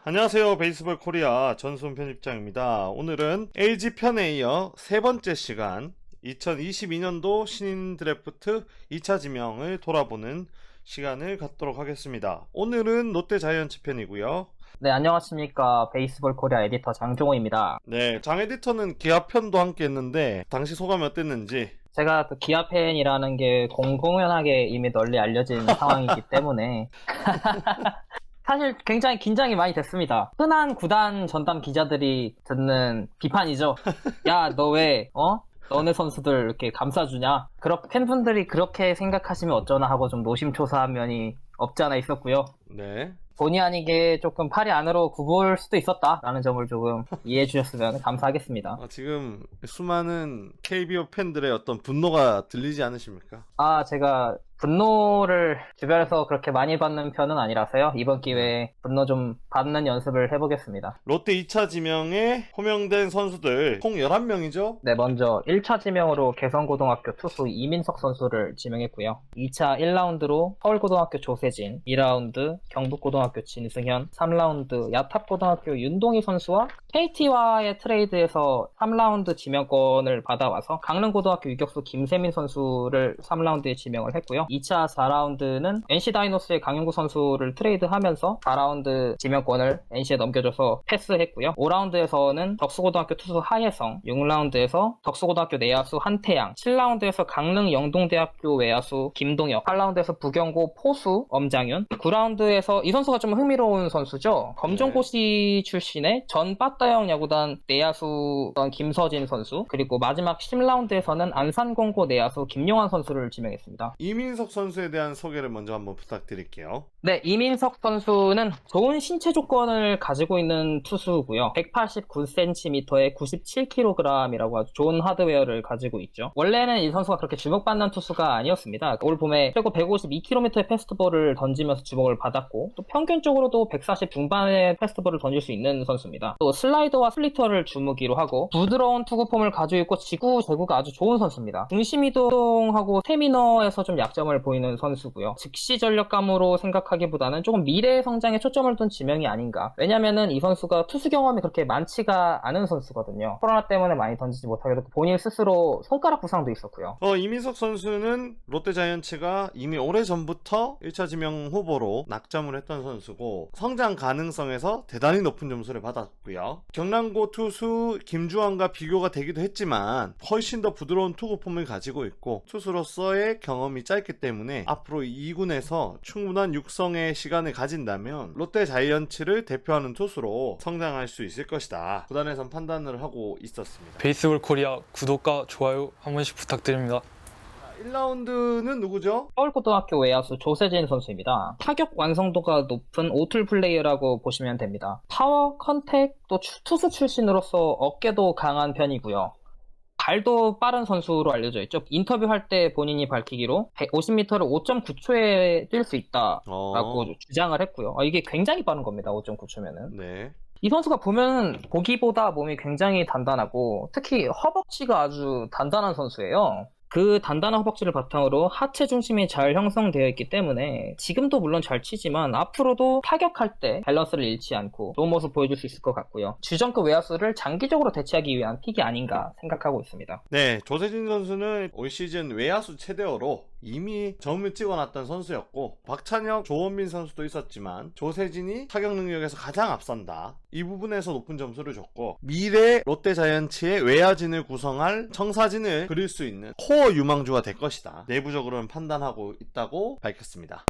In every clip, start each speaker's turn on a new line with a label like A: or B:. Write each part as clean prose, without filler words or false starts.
A: 안녕하세요. 베이스볼 코리아 전수훈 편집장입니다. 오늘은 LG 편에 이어 세 번째 시간 2022년도 신인 드래프트 2차 지명을 돌아보는 시간을 갖도록 하겠습니다. 오늘은 롯데 자이언츠 편이고요.
B: 네, 안녕하십니까. 베이스볼 코리아 에디터 장종호입니다.
A: 네, 장 에디터는 기아 편도 함께 했는데 당시 소감이 어땠는지.
B: 제가 또 기아 팬이라는 게 공공연하게 이미 널리 알려진 상황이기 때문에 사실 굉장히 긴장이 많이 됐습니다. 흔한 구단 전담 기자들이 듣는 비판이죠. 야, 너 왜, 너네 선수들 이렇게 감싸주냐? 팬분들이 그렇게 생각하시면 어쩌나 하고 좀 노심초사한 면이 없지 않아 있었고요.
A: 네.
B: 본의 아니게 조금 팔이 안으로 굽을 수도 있었다라는 점을 조금 이해해 주셨으면 감사하겠습니다.
A: 지금 수많은 KBO 팬들의 어떤 분노가 들리지 않으십니까?
B: 제가 분노를 주변에서 그렇게 많이 받는 편은 아니라서요. 이번 기회에 분노 좀 받는 연습을 해보겠습니다.
A: 롯데 2차 지명에 호명된 선수들 총 11명이죠?
B: 네, 먼저 1차 지명으로 개성고등학교 투수 이민석 선수를 지명했고요. 2차 1라운드로 서울고등학교 조세진, 2라운드 경북고등학교 진승현, 3라운드 야탑고등학교 윤동희 선수와 KT와의 트레이드에서 3라운드 지명권을 받아와서 강릉고등학교 유격수 김세민 선수를 3라운드에 지명을 했고요. 2차 4라운드는 NC 다이노스의 강용구 선수를 트레이드하면서 4라운드 지명권을 NC에 넘겨줘서 패스했고요. 5라운드에서는 덕수고등학교 투수 하예성, 6라운드에서 덕수고등학교 내야수 한태양, 7라운드에서 강릉 영동대학교 외야수 김동혁, 8라운드에서 부경고 포수 엄장윤, 9라운드에서 이 선수가 좀 흥미로운 선수죠. 검정고시 출신의 전 빠따형 야구단 내야수 김서진 선수, 그리고 마지막 10라운드에서는 안산공고 내야수 김용환 선수를 지명했습니다.
A: 이민석 선수에 대한 소개를 먼저 한번 부탁드릴게요.
B: 네, 이민석 선수는 좋은 신체 조건을 가지고 있는 투수고요. 189cm에 97kg이라고 아주 좋은 하드웨어를 가지고 있죠. 원래는 이 선수가 그렇게 주목받는 투수가 아니었습니다. 올 봄에 최고 152km의 패스트볼을 던지면서 주목을 받았고, 또 평균적으로도 140 중반의 패스트볼을 던질 수 있는 선수입니다. 또 슬라이더와 슬리터를 주무기로 하고 부드러운 투구폼을 가지고 있고 지구 제구가 아주 좋은 선수입니다. 중심 이동하고 스태미너에서 좀 약점을 보이는 선수고요. 즉시 전력감으로 생각하기보다는 조금 미래 성장에 초점을 둔 지명이 아닌가. 왜냐면은 이 선수가 투수 경험이 그렇게 많지가 않은 선수거든요. 코로나 때문에 많이 던지지 못하게 됐고 본인 스스로 손가락 부상도 있었고요.
A: 이민석 선수는 롯데 자이언츠가 이미 오래전부터 1차 지명 후보로 낙점을 했던 선수고 성장 가능성에서 대단히 높은 점수를 받았고요. 경남고 투수 김주환과 비교가 되기도 했지만 훨씬 더 부드러운 투구폼을 가지고 있고 투수로서의 경험이 짧기 때문에 앞으로 2군에서 충분한 육성의 시간을 가진다면 롯데 자이언츠를 대표하는 투수로 성장할 수 있을 것이다. 구단에선 판단을 하고 있었습니다.
C: 베이스볼 코리아 구독과 좋아요 한 번씩 부탁드립니다.
A: 1라운드는 누구죠?
B: 서울고등학교 외야수 조세진 선수입니다. 타격 완성도가 높은 오툴 플레이어라고 보시면 됩니다. 파워, 컨택, 또 투수 출신으로서 어깨도 강한 편이고요. 발도 빠른 선수로 알려져 있죠. 인터뷰할 때 본인이 밝히기로 150m를 5.9초에 뛸 수 있다라고 주장을 했고요. 이게 굉장히 빠른 겁니다. 5.9초면은.
A: 네.
B: 이 선수가 보면 보기보다 몸이 굉장히 단단하고 특히 허벅지가 아주 단단한 선수예요. 그 단단한 허벅지를 바탕으로 하체 중심이 잘 형성되어 있기 때문에 지금도 물론 잘 치지만 앞으로도 타격할 때 밸런스를 잃지 않고 좋은 모습 보여줄 수 있을 것 같고요. 주전급 외야수를 장기적으로 대체하기 위한 픽이 아닌가 생각하고 있습니다.
A: 네, 조세진 선수는 올 시즌 외야수 최대어로 이미 점을 찍어놨던 선수였고 박찬혁, 조원빈 선수도 있었지만 조세진이 타격 능력에서 가장 앞선다. 이 부분에서 높은 점수를 줬고 미래 롯데 자이언츠의 외야진을 구성할 청사진을 그릴 수 있는 코어 유망주가 될 것이다. 내부적으로는 판단하고 있다고 밝혔습니다.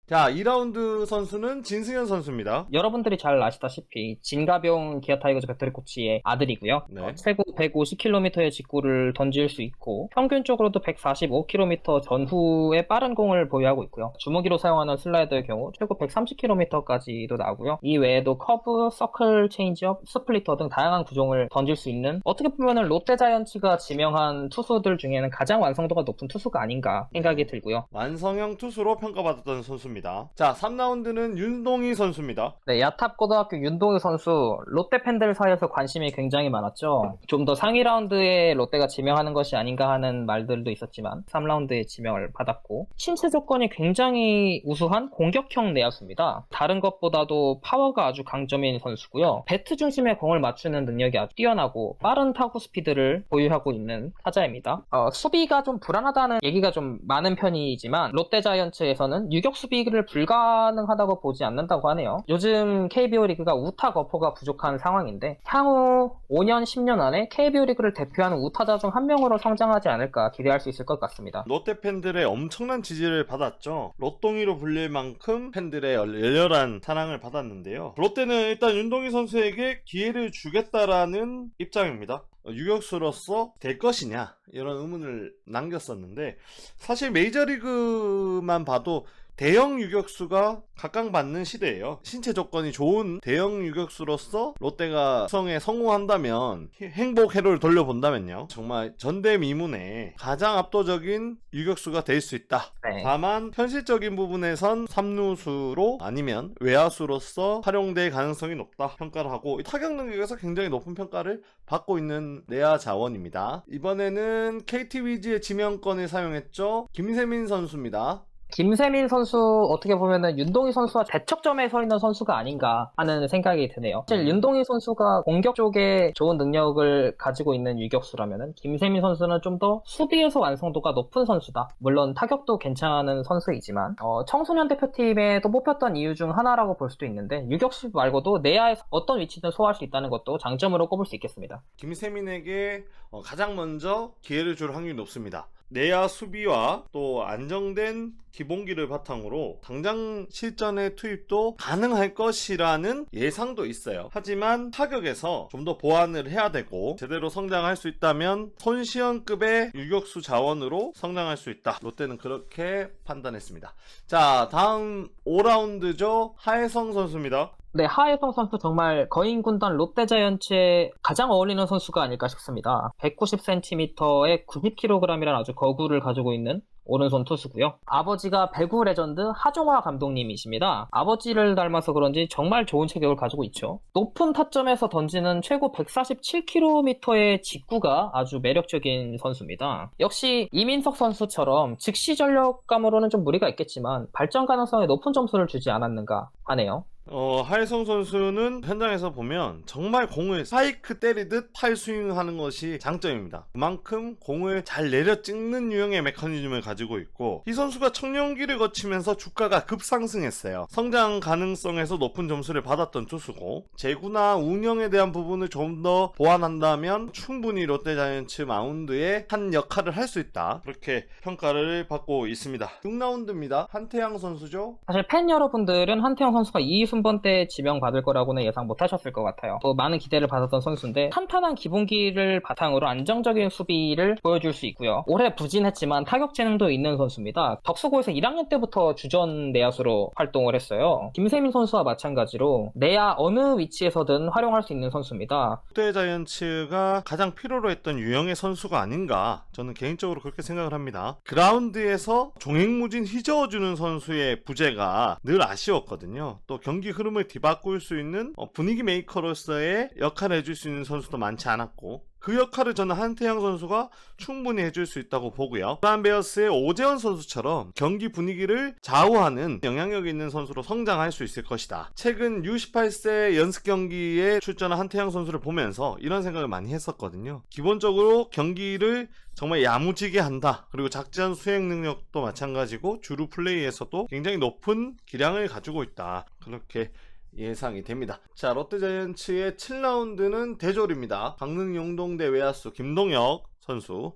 A: 자, 2라운드 선수는 진승현 선수입니다.
B: 여러분들이 잘 아시다시피 진가병 기아 타이거즈 배터리 코치의 아들이고요.
A: 네.
B: 최고 150km의 직구를 던질 수 있고 평균적으로도 145km 전후의 빠른 공을 보유하고 있고요. 주무기로 사용하는 슬라이더의 경우 최고 130km까지도 나오고요. 이 외에도 커브, 서클, 체인지업, 스플리터 등 다양한 구종을 던질 수 있는 어떻게 보면 롯데 자이언츠가 지명한 투수들 중에는 가장 완성도가 높은 투수가 아닌가 생각이 들고요.
A: 완성형 투수로 평가받았던 선수입니다. 선수입니다. 자, 3라운드는 윤동희 선수입니다.
B: 네, 야탑고등학교 윤동희 선수, 롯데 팬들 사이에서 관심이 굉장히 많았죠. 좀 더 상위 라운드에 롯데가 지명하는 것이 아닌가 하는 말들도 있었지만 3라운드에 지명을 받았고, 신체 조건이 굉장히 우수한 공격형 내야수입니다. 다른 것보다도 파워가 아주 강점인 선수고요. 배트 중심에 공을 맞추는 능력이 아주 뛰어나고 빠른 타구 스피드를 보유하고 있는 타자입니다. 수비가 좀 불안하다는 얘기가 좀 많은 편이지만 롯데자이언츠에서는 유격 수비를 불가능하다고 보지 않는다고 하네요. 요즘 KBO 리그가 우타 거포가 부족한 상황인데 향후 5년, 10년 안에 KBO 리그를 대표하는 우타자 중 한 명으로 성장하지 않을까 기대할 수 있을 것 같습니다.
A: 롯데 팬들의 엄청난 지지를 받았죠. 롯동이로 불릴 만큼 팬들의 열렬한 사랑을 받았는데요. 롯데는 일단 윤동희 선수에게 기회를 주겠다라는 입장입니다. 유격수로서 될 것이냐 이런 의문을 남겼었는데, 사실 메이저리그만 봐도 대형 유격수가 각광받는 시대예요. 신체 조건이 좋은 대형 유격수로서 롯데가 구성에 성공한다면, 행복 회로를 돌려본다면요, 정말 전대미문의 가장 압도적인 유격수가 될 수 있다.
B: 네.
A: 다만 현실적인 부분에선 3루수로 아니면 외야수로서 활용될 가능성이 높다 평가를 하고, 타격 능력에서 굉장히 높은 평가를 받고 있는 내야 자원입니다. 이번에는 KT 위즈의 지명권을 사용했죠. 김세민 선수입니다.
B: 김세민 선수 어떻게 보면은 윤동희 선수와 대척점에 서 있는 선수가 아닌가 하는 생각이 드네요. 사실 윤동희 선수가 공격 쪽에 좋은 능력을 가지고 있는 유격수라면은 김세민 선수는 좀 더 수비에서 완성도가 높은 선수다. 물론 타격도 괜찮은 선수이지만 청소년 대표팀에도 뽑혔던 이유 중 하나라고 볼 수도 있는데, 유격수 말고도 내야에서 어떤 위치든 소화할 수 있다는 것도 장점으로 꼽을 수 있겠습니다.
A: 김세민에게 가장 먼저 기회를 줄 확률이 높습니다. 내야 수비와 또 안정된 기본기를 바탕으로 당장 실전의 투입도 가능할 것이라는 예상도 있어요. 하지만 타격에서 좀 더 보완을 해야 되고, 제대로 성장할 수 있다면 손시현급의 유격수 자원으로 성장할 수 있다. 롯데는 그렇게 판단했습니다. 자, 다음 5라운드죠. 하혜성 선수입니다.
B: 네, 하혜성 선수 정말 거인 군단 롯데자이언츠에 가장 어울리는 선수가 아닐까 싶습니다. 190cm에 90kg이라는 아주 거구를 가지고 있는 오른손 투수고요. 아버지가 배구 레전드 하종화 감독님이십니다. 아버지를 닮아서 그런지 정말 좋은 체격을 가지고 있죠. 높은 타점에서 던지는 최고 147km의 직구가 아주 매력적인 선수입니다. 역시 이민석 선수처럼 즉시 전력감으로는 좀 무리가 있겠지만 발전 가능성에 높은 점수를 주지 않았는가 하네요.
A: 하혜성 선수는 현장에서 보면 정말 공을 스파이크 때리듯 팔스윙하는 것이 장점입니다. 그만큼 공을 잘 내려 찍는 유형의 메커니즘을 가지고 있고, 이 선수가 청년기를 거치면서 주가가 급상승했어요. 성장 가능성에서 높은 점수를 받았던 투수고, 제구나 운영에 대한 부분을 좀 더 보완한다면 충분히 롯데자이언츠 마운드에 한 역할을 할 수 있다, 그렇게 평가를 받고 있습니다. 6라운드입니다. 한태양 선수죠.
B: 사실 팬 여러분들은 한태영 선수가 2순번 때 지명받을 거라고는 예상 못 하셨을 것 같아요. 많은 기대를 받았던 선수인데 탄탄한 기본기를 바탕으로 안정적인 수비를 보여줄 수 있고요. 올해 부진했지만 타격 재능도 있는 선수입니다. 덕수고에서 1학년 때부터 주전 내야수로 활동을 했어요. 김세민 선수와 마찬가지로 내야 어느 위치에서든 활용할 수 있는 선수입니다.
A: 롯데자이언츠가 가장 필요로 했던 유형의 선수가 아닌가, 저는 개인적으로 그렇게 생각을 합니다. 그라운드에서 종횡무진 휘저어주는 선수의 부재가 늘 아쉬웠거든요. 또 경기 흐름을 뒤바꿀 수 있는 분위기 메이커로서의 역할을 해줄 수 있는 선수도 많지 않았고, 그 역할을 저는 한태양 선수가 충분히 해줄 수 있다고 보고요. 두산베어스의 오재원 선수처럼 경기 분위기를 좌우하는 영향력 있는 선수로 성장할 수 있을 것이다. 최근 U18세 연습 경기에 출전한 한태양 선수를 보면서 이런 생각을 많이 했었거든요. 기본적으로 경기를 정말 야무지게 한다. 그리고 작전 수행 능력도 마찬가지고 주루 플레이에서도 굉장히 높은 기량을 가지고 있다. 그렇게 예상이 됩니다. 자, 롯데자이언츠의 7라운드는 대졸입니다. 강릉 용동대 외야수 김동혁 선수.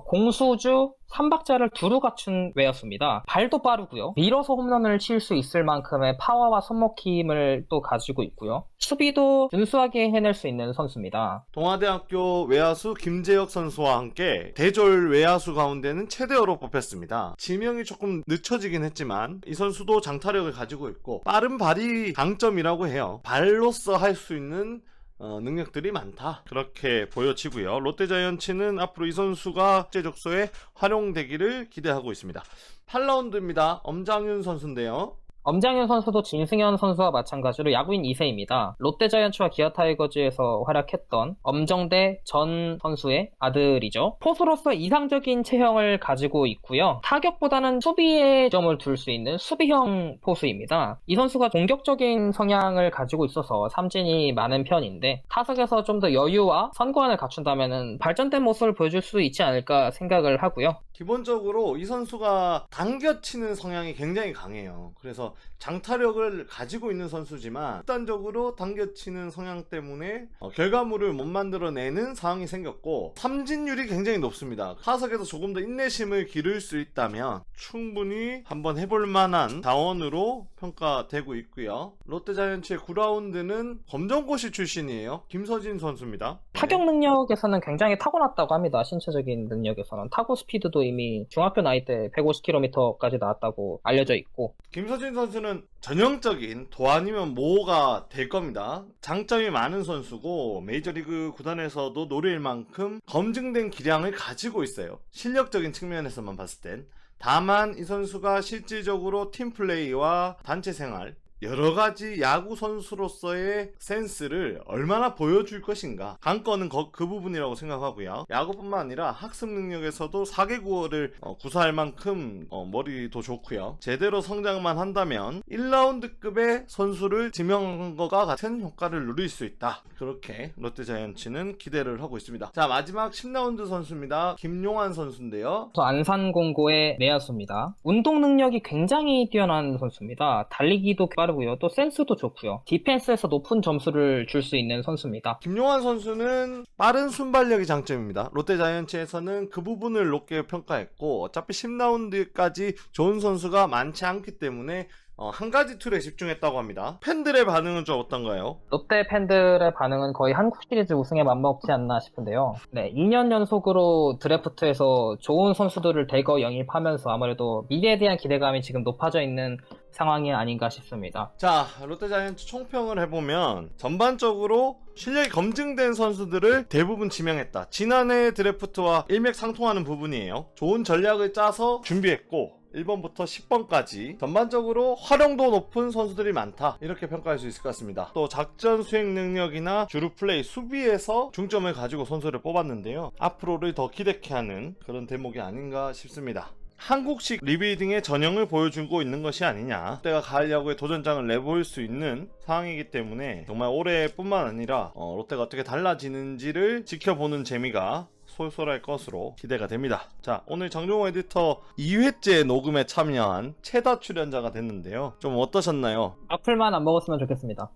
B: 공수주 3박자를 두루 갖춘 외야수입니다. 발도 빠르고요. 밀어서 홈런을 칠 수 있을 만큼의 파워와 손목히 힘을 또 가지고 있고요. 수비도 준수하게 해낼 수 있는 선수입니다.
A: 동아대학교 외야수 김재혁 선수와 함께 대졸 외야수 가운데는 최대어로 뽑혔습니다. 지명이 조금 늦춰지긴 했지만 이 선수도 장타력을 가지고 있고 빠른 발이 강점이라고 해요. 발로써 할 수 있는 능력들이 많다, 그렇게 보여지고요. 롯데자이언츠는 앞으로 이 선수가 국제적소에 활용되기를 기대하고 있습니다. 8라운드입니다. 엄장윤 선수인데요.
B: 엄장현 선수도 진승현 선수와 마찬가지로 야구인 2세입니다. 롯데자이언츠와 기아 타이거즈에서 활약했던 엄정대 전 선수의 아들이죠. 포수로서 이상적인 체형을 가지고 있고요. 타격보다는 수비에 점을 둘 수 있는 수비형 포수입니다. 이 선수가 공격적인 성향을 가지고 있어서 삼진이 많은 편인데 타석에서 좀 더 여유와 선구안을 갖춘다면 발전된 모습을 보여줄 수 있지 않을까 생각을 하고요.
A: 기본적으로 이 선수가 당겨치는 성향이 굉장히 강해요. 그래서 장타력을 가지고 있는 선수지만 극단적으로 당겨치는 성향 때문에 결과물을 못 만들어내는 상황이 생겼고 삼진율이 굉장히 높습니다. 타석에서 조금 더 인내심을 기를 수 있다면 충분히 한번 해볼 만한 자원으로 평가되고 있고요. 롯데자이언츠의 9라운드는 검정고시 출신이에요. 김서진 선수입니다.
B: 타격 능력에서는 굉장히 타고났다고 합니다. 신체적인 능력에서는. 타구 스피드도 이미 중학교 나이 때 150km까지 나왔다고 알려져 있고.
A: 김서진 선수는 전형적인 도 아니면 모가 될 겁니다. 장점이 많은 선수고 메이저리그 구단에서도 노릴 만큼 검증된 기량을 가지고 있어요. 실력적인 측면에서만 봤을 땐. 다만 이 선수가 실질적으로 팀플레이와 단체 생활 여러가지 야구 선수로서의 센스를 얼마나 보여줄 것인가 관건은 그 부분이라고 생각하고요. 야구뿐만 아니라 학습 능력에서도 4개국어를 구사할 만큼 머리도 좋고요. 제대로 성장만 한다면 1라운드급의 선수를 지명한 것과 같은 효과를 누릴 수 있다. 그렇게 롯데자이언츠는 기대를 하고 있습니다. 자, 마지막 10라운드 선수입니다. 김용환 선수인데요.
B: 안산공고의 내야수입니다. 운동 능력이 굉장히 뛰어난 선수입니다. 달리기도 빠르고요. 또 센스도 좋고요. 디펜스에서 높은 점수를 줄 수 있는 선수입니다.
A: 김용환 선수는 빠른 순발력이 장점입니다. 롯데자이언츠에서는 그 부분을 높게 평가했고 어차피 10라운드까지 좋은 선수가 많지 않기 때문에 한 가지 툴에 집중했다고 합니다. 팬들의 반응은 좀 어떤가요?
B: 롯데 팬들의 반응은 거의 한국 시리즈 우승에 맞먹지 않나 싶은데요. 네, 2년 연속으로 드래프트에서 좋은 선수들을 대거 영입하면서 아무래도 미래에 대한 기대감이 지금 높아져 있는 상황이 아닌가 싶습니다.
A: 자, 롯데자이언츠 총평을 해보면 전반적으로 실력이 검증된 선수들을 대부분 지명했다. 지난해 드래프트와 일맥상통하는 부분이에요. 좋은 전략을 짜서 준비했고 1번부터 10번까지 전반적으로 활용도 높은 선수들이 많다, 이렇게 평가할 수 있을 것 같습니다. 또 작전 수행 능력이나 주루 플레이, 수비에서 중점을 가지고 선수를 뽑았는데요. 앞으로를 더 기대케 하는 그런 대목이 아닌가 싶습니다. 한국식 리빌딩의 전형을 보여주고 있는 것이 아니냐. 롯데가 가을 야구에 도전장을 내볼 수 있는 상황이기 때문에 정말 올해뿐만 아니라 롯데가 어떻게 달라지는지를 지켜보는 재미가 솔솔할 것으로 기대가 됩니다. 자, 오늘 정종호 에디터 2회째 녹음에 참여한 최다 출연자가 됐는데요. 좀 어떠셨나요?
B: 악플만 안 먹었으면 좋겠습니다.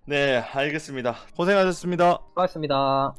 A: 네, 알겠습니다. 고생하셨습니다.
B: 수고하셨습니다.